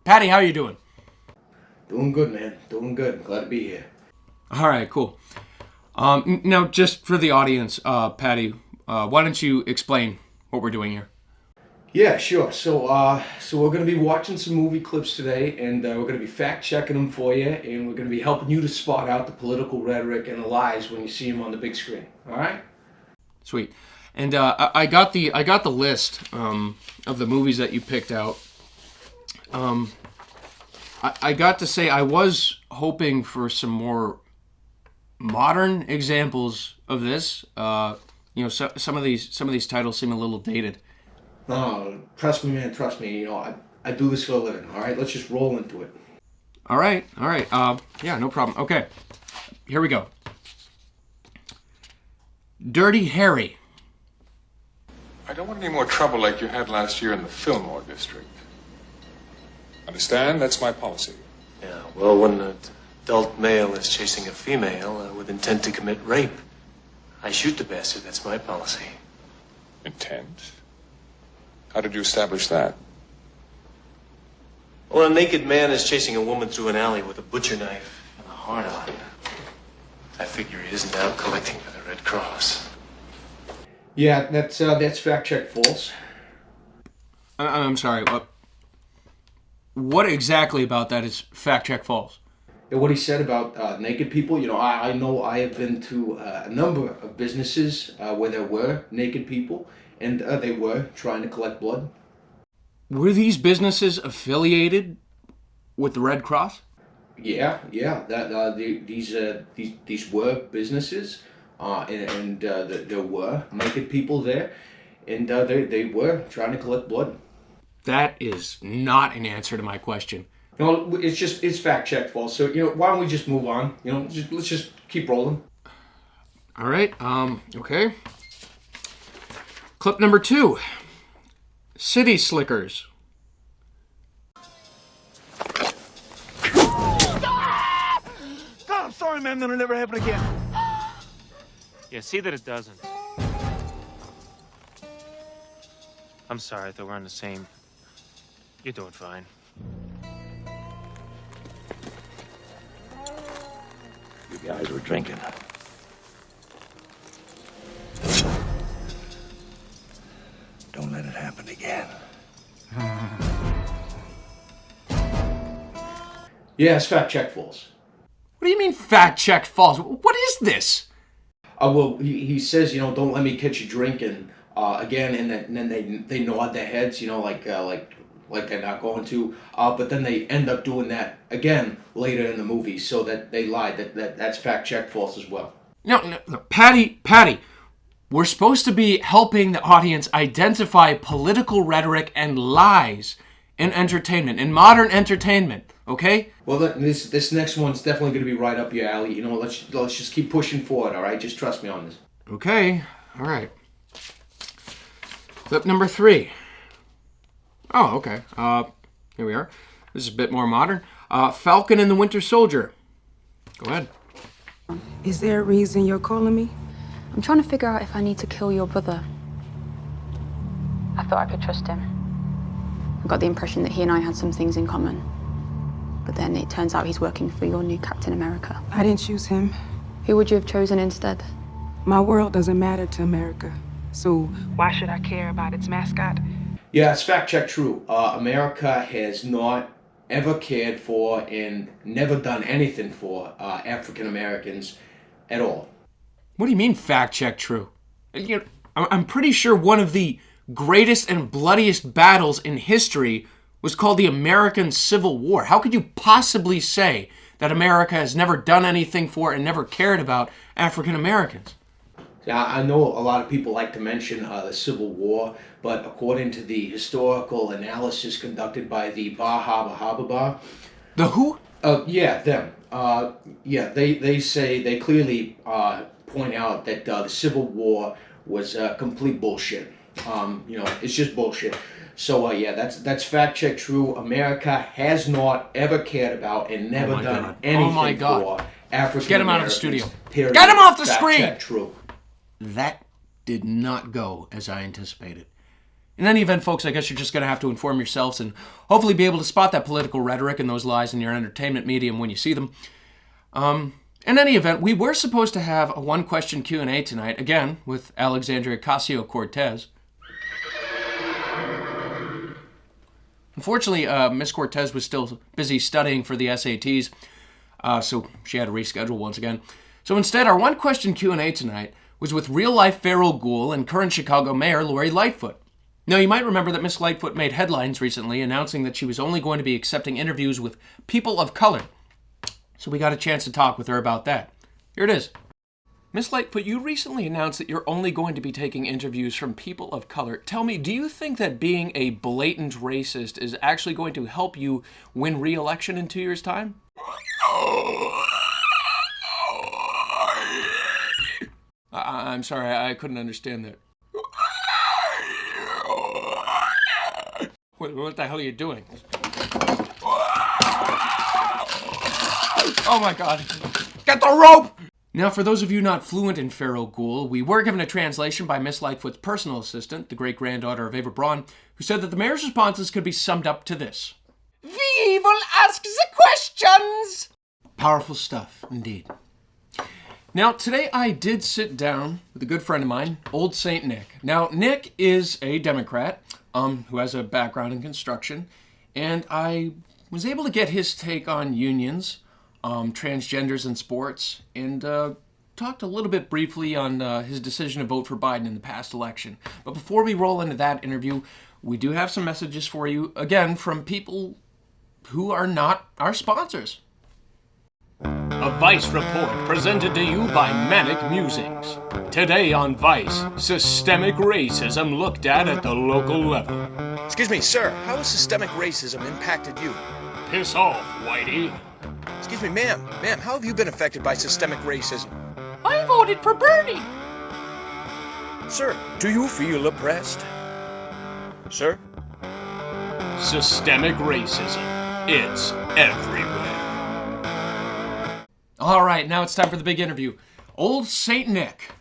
Paddy, how you doing? Doing good, man. Doing good. Glad to be here. All right, cool. Now, just for the audience, Paddy, why don't you explain what we're doing here? Yeah, sure. So we're going to be watching some movie clips today, and we're going to be fact-checking them for you, and we're going to be helping you to spot out the political rhetoric and the lies when you see them on the big screen. All right? Sweet. And I got the list of the movies that you picked out. I got to say I was hoping for some more modern examples of this. Some of these titles seem a little dated. No, trust me, man. Trust me. I do this for a living. All right? Let's just roll into it. All right. Yeah, no problem. Okay, here we go. Dirty Harry. I don't want any more trouble like you had last year in the Fillmore district. Understand? That's my policy. Yeah, well, when an adult male is chasing a female with intent to commit rape, I shoot the bastard. That's my policy. Intent? How did you establish that? Well, a naked man is chasing a woman through an alley with a butcher knife and a heart on. I figure he isn't out collecting for the Red Cross. Yeah, that's fact-check false. I'm sorry. What exactly about that is fact-check false? And what he said about naked people, I know I have been to a number of businesses where there were naked people, and they were trying to collect blood. Were these businesses affiliated with the Red Cross? Yeah. These were businesses, and there were naked people there, and they were trying to collect blood. That is not an answer to my question. It's fact-check false. So why don't we just move on? Let's just keep rolling. All right. Okay. Clip number 2. City Slickers. God, I'm sorry, man. That'll never happen again. Yeah, see that it doesn't. I'm sorry, I thought we're on the same. You're doing fine. You guys were drinking. Don't let it happen again. Yeah, it's fact-check false. What do you mean fact-check false? What is this? Well, he says, don't let me catch you drinking again, and then they nod their heads, like they're not going to, but then they end up doing that again later in the movie, so that they lied. That's fact-check false as well. No, Paddy, we're supposed to be helping the audience identify political rhetoric and lies in entertainment, in modern entertainment, okay? Well, this next one's definitely going to be right up your alley. Let's just keep pushing forward, all right? Just trust me on this. Okay, all right. Clip number 3. Oh, okay. Here we are. This is a bit more modern. Falcon and the Winter Soldier. Go ahead. Is there a reason you're calling me? I'm trying to figure out if I need to kill your brother. I thought I could trust him. I got the impression that he and I had some things in common. But then it turns out he's working for your new Captain America. I didn't choose him. Who would you have chosen instead? My world doesn't matter to America. So why should I care about its mascot? Yeah, it's fact-check true. America has not ever cared for and never done anything for African Americans at all. What do you mean fact-check true? I'm pretty sure one of the greatest and bloodiest battles in history was called the American Civil War. How could you possibly say that America has never done anything for and never cared about African Americans? Yeah, I know a lot of people like to mention the Civil War, but according to the historical analysis conducted by the Bah. The who? Yeah, them. They say, they clearly point out that the Civil War was complete bullshit. It's just bullshit. So that's fact check true. America has not ever cared about and never done anything for African Americans. Get him out of the studio. Period. Get him off the Fact screen. check true. That did not go as I anticipated. In any event, folks, I guess you're just going to have to inform yourselves and hopefully be able to spot that political rhetoric and those lies in your entertainment medium when you see them. In any event, we were supposed to have a one-question Q&A tonight, again, with Alexandria Ocasio-Cortez. Unfortunately, Miss Cortez was still busy studying for the SATs, so she had to reschedule once again. So instead, our one-question Q&A tonight was with real-life feral ghoul and current Chicago Mayor Lori Lightfoot. Now, you might remember that Miss Lightfoot made headlines recently announcing that she was only going to be accepting interviews with people of color. So we got a chance to talk with her about that. Here it is. Miss Lightfoot, you recently announced that you're only going to be taking interviews from people of color. Tell me, do you think that being a blatant racist is actually going to help you win re-election in 2 years' time? I'm sorry, I couldn't understand that. What the hell are you doing? Oh my god. Get the rope! Now, for those of you not fluent in feral ghoul, we were given a translation by Miss Lightfoot's personal assistant, the great-granddaughter of Ava Braun, who said that the mayor's responses could be summed up to this. We will ask the questions! Powerful stuff, indeed. Now, today I did sit down with a good friend of mine, Old Saint Nick. Now, Nick is a Democrat who has a background in construction, and I was able to get his take on unions, transgenders in sports, and talked a little bit briefly on his decision to vote for Biden in the past election. But before we roll into that interview, we do have some messages for you, again, from people who are not our sponsors. A Vice report presented to you by Manic Musings. Today on Vice, systemic racism looked at the local level. Excuse me, sir, how has systemic racism impacted you? Piss off, Whitey. Excuse me, ma'am, how have you been affected by systemic racism? I voted for Bernie. Sir, do you feel oppressed? Sir? Systemic racism. It's everywhere. All right, now it's time for the big interview. Old Saint Nick.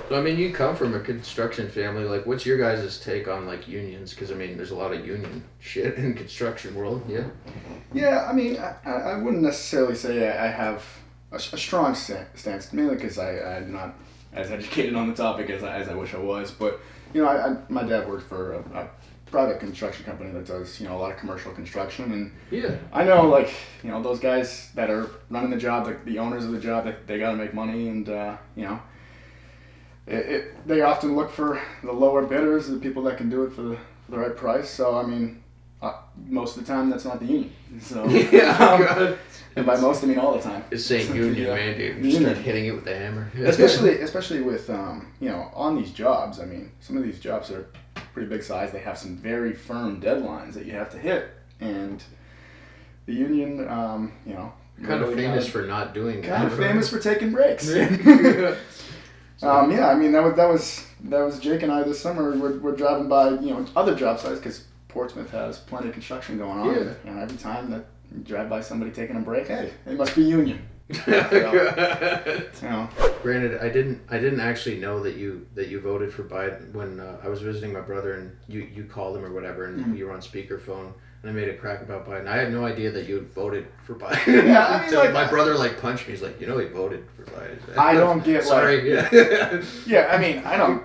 So, I mean, you come from a construction family. Like, what's your guys' take on, like, unions? Because, I mean, there's a lot of union shit in construction world, yeah? Yeah, I mean, I wouldn't necessarily say I have a strong stance, mainly because I'm not as educated on the topic as I wish I was. But, you know, my dad worked for a private construction company that does, you know, a lot of commercial construction. And yeah, I know, like, you know, those guys that are running the job, the owners of the job, they got to make money. And, you know, they often look for the lower bidders, the people that can do it for the right price. So, I mean, most of the time, that's not the union. So, yeah, and by most, I mean all the time. It's saying union mandate. Just start hitting it with the hammer. Especially with, you know, on these jobs. I mean, some of these jobs are pretty big size. They have some very firm deadlines that you have to hit. And the union, you know, kind of famous for not doing that. Kind of famous for taking breaks. Yeah, I mean that was Jake and I this summer. We're driving by, you know, other job sites because Portsmouth has plenty of construction going on. Yeah. And every time that you drive by somebody taking a break, hey, it must be union. You know. Granted, I didn't actually know that you voted for Biden when I was visiting my brother and you called him or whatever and you were on speakerphone and I made a crack about Biden. I had no idea that you had voted for Biden. Yeah, I mean, like, my brother punched me. He's like, you know, he voted for Biden. I don't get sorry. Yeah, I mean, I don't.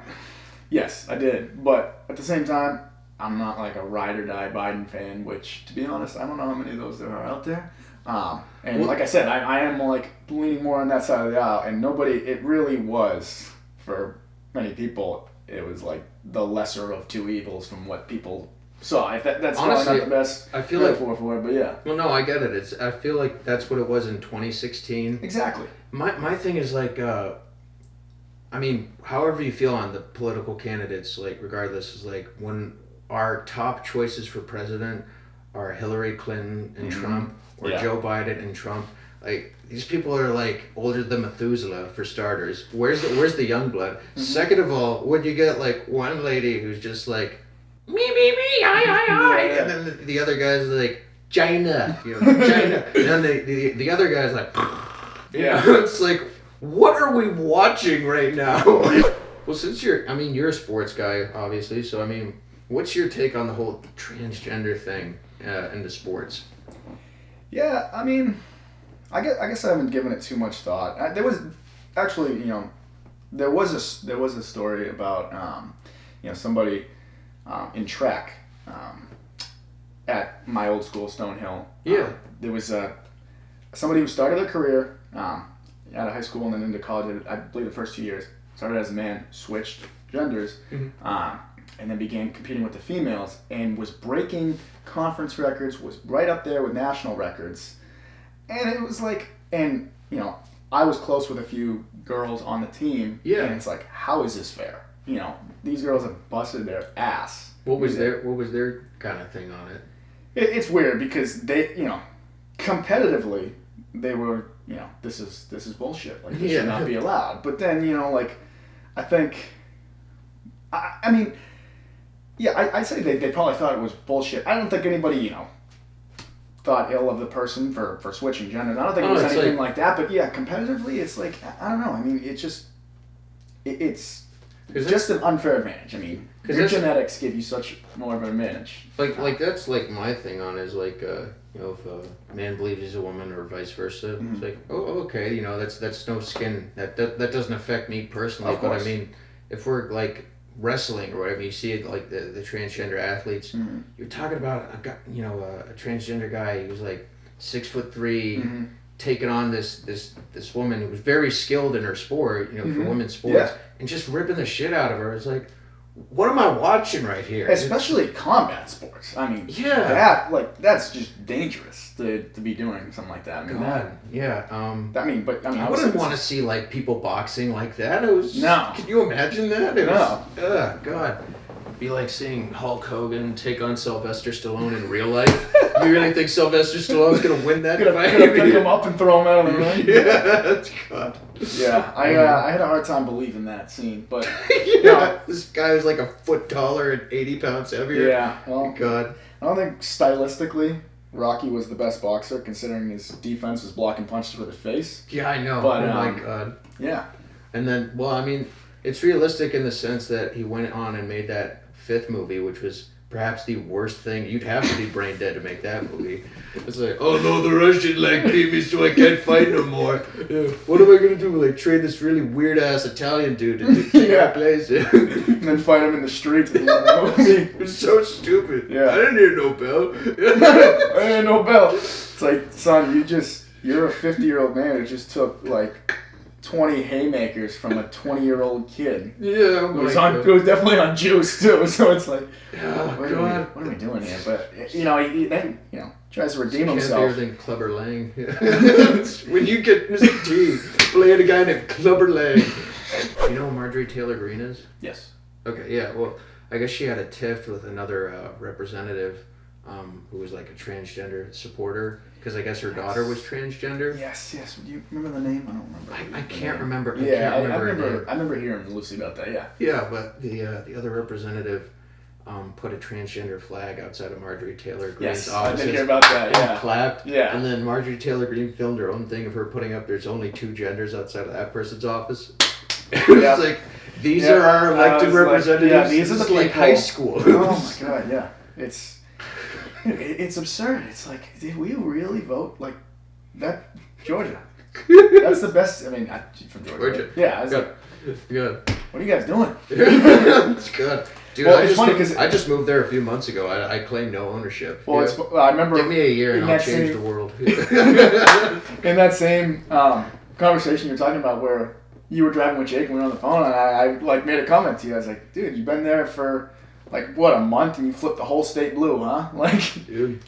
Yes, I did, but at the same time, I'm not like a ride or die Biden fan. Which, to be honest, I don't know how many of those there are out there. And like I said, I am like leaning more on that side of the aisle, and it really was, for many people, it was like the lesser of two evils from what people saw. That's honestly not the best I feel like for it, but yeah. Well, no, I get it. I feel like that's what it was in 2016. Exactly. My thing is like, I mean, however you feel on the political candidates, like regardless, is like when our top choices for president are Hillary Clinton and Trump, or Joe Biden and Trump. Like, these people are like older than Methuselah for starters. Where's the young blood? Second of all, when you get like one lady who's just like me, I, and then the other guy's like China, you know, China, and then the other guy's like, you know, it's like, what are we watching right now? Well, since you're a sports guy, obviously. So I mean, what's your take on the whole transgender thing into sports? Yeah, I mean, I guess I haven't given it too much thought. There was actually, there was a story about somebody in track at my old school, Stonehill. Yeah. There was somebody who started their career out of high school and then into college. I believe the first 2 years started as a man, switched genders, and then began competing with the females and was breaking conference records, was right up there with national records. And it was like, I was close with a few girls on the team. Yeah. And it's like, how is this fair? These girls have busted their ass. What was their kind of thing on it? It's weird because they, competitively, they were, this is bullshit. Like, this should not be allowed. But then, I think, I say they probably thought it was bullshit. I don't think anybody, thought ill of the person for switching genders. I don't think it was anything like that. But yeah, competitively, it's like, I don't know. I mean, it's just an unfair advantage. I mean, your genetics give you such more of an advantage. Like that's like my thing on is like if a man believes he's a woman or vice versa, it's like okay, that's no skin that doesn't affect me personally. But I mean, if we're like wrestling or whatever, you see it like the transgender athletes. You're talking about a guy, a transgender guy who's like 6'3", taking on this woman who was very skilled in her sport, for women's sports, and just ripping the shit out of her. It's like, what am I watching right here? Especially combat sports. I mean, that's just dangerous to be doing something like that. I mean, I wouldn't want to see like people boxing like that. No. Can you imagine that? No. God. It'd be like seeing Hulk Hogan take on Sylvester Stallone in real life. You really think Sylvester Stallone's gonna win that fight? Gonna pick him up and throw him out of the ring? Yeah, God. Yeah, I had a hard time believing that scene, but this guy was like a foot taller and 80 pounds heavier. Yeah, well, God. I don't think stylistically Rocky was the best boxer, considering his defense was blocking punches with his face. Yeah, I know. But, oh my God. Yeah. And then, well, I mean, it's realistic in the sense that he went on and made that 5th movie, which was perhaps the worst thing. You'd have to be brain dead to make that movie. It's like, oh no, the Russian beat me so I can't fight no more. What am I gonna do? Like train this really weird ass Italian dude to take my place? And then fight him in the streets at the end of the movie. It's so stupid. Yeah. I didn't hear no bell. I didn't hear no bell. It's like, son, you're a 50-year-old man who just took like 20 haymakers from a 20-year-old kid. Yeah, it was definitely on juice too. So it's like, what are we doing here? But he then tries to redeem himself. Can't be everything Clubber Lang. When you get Mr. T playing a guy named Clubber Lang. You know who Marjorie Taylor Greene is? Yes. Okay, yeah. Well, I guess she had a tiff with another representative who was like a transgender supporter. Because I guess her daughter was transgender. Yes. Do you remember the name? I don't remember. I can't remember. Yeah, I remember hearing loosely about that. Yeah. Yeah, but the other representative put a transgender flag outside of Marjorie Taylor Greene's office. I did hear about that. Yeah. And clapped. Yeah. And then Marjorie Taylor Greene filmed her own thing of her putting up "There's only 2 genders" outside of that person's office. It was like, these are our elected representatives. Yeah, these are the people. Like high school. Oh my God, yeah. It's absurd. It's like, did we really vote like that? Georgia. That's the best. I mean, from Georgia. Yeah. Good. What are you guys doing? It's good. Dude, well, it's funny because I just moved there a few months ago. I claim no ownership. Well, I remember. Give me a year and I'll change the world. In that same conversation you're talking about, where you were driving with Jake and we were on the phone, and I like made a comment to you. I was like, dude, you've been there for like what, a month, and you flipped the whole state blue, huh? Like, dude.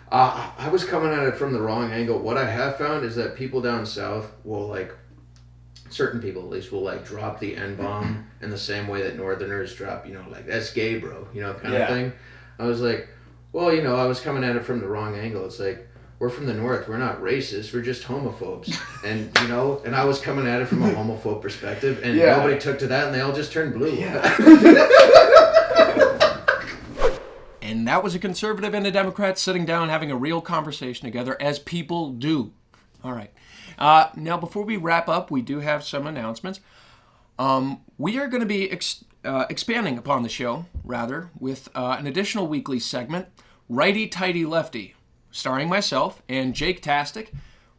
I was coming at it from the wrong angle. What I have found is that people down south will like, certain people at least, will like drop the N-bomb in the same way that Northerners drop, like, that's gay, bro, kind of thing. I was like, well, I was coming at it from the wrong angle. It's like, we're from the North. We're not racist. We're just homophobes. And, and I was coming at it from a homophobe perspective, and nobody took to that, and they all just turned blue. Yeah. And that was a conservative and a Democrat sitting down having a real conversation together, as people do. All right. Now, before we wrap up, we do have some announcements. we are going to be expanding upon the show, rather, with an additional weekly segment, Righty Tighty Lefty, starring myself and Jake Tastic,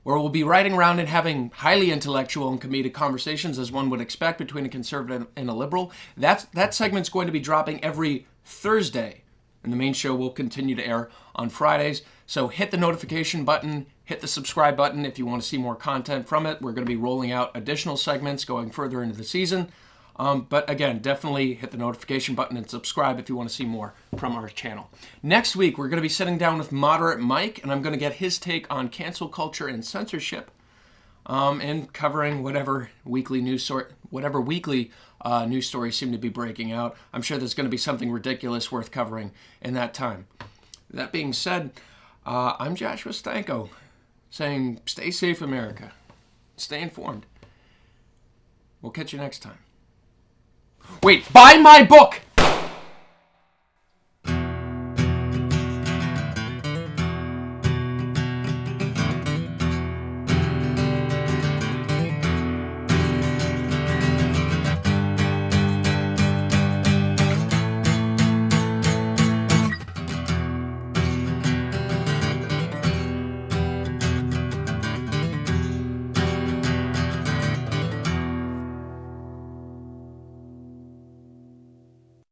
where we'll be riding around and having highly intellectual and comedic conversations, as one would expect, between a conservative and a liberal. That segment's going to be dropping every Thursday, and the main show will continue to air on Fridays. So hit the notification button, hit the subscribe button if you want to see more content from it. We're going to be rolling out additional segments going further into the season. But again, definitely hit the notification button and subscribe if you want to see more from our channel. Next week, we're going to be sitting down with Moderate Mike, and I'm going to get his take on cancel culture and censorship, and covering whatever weekly news stories seem to be breaking out. I'm sure there's going to be something ridiculous worth covering in that time. That being said, I'm Joshua Stanko, saying stay safe, America. Stay informed. We'll catch you next time. Wait, buy my book!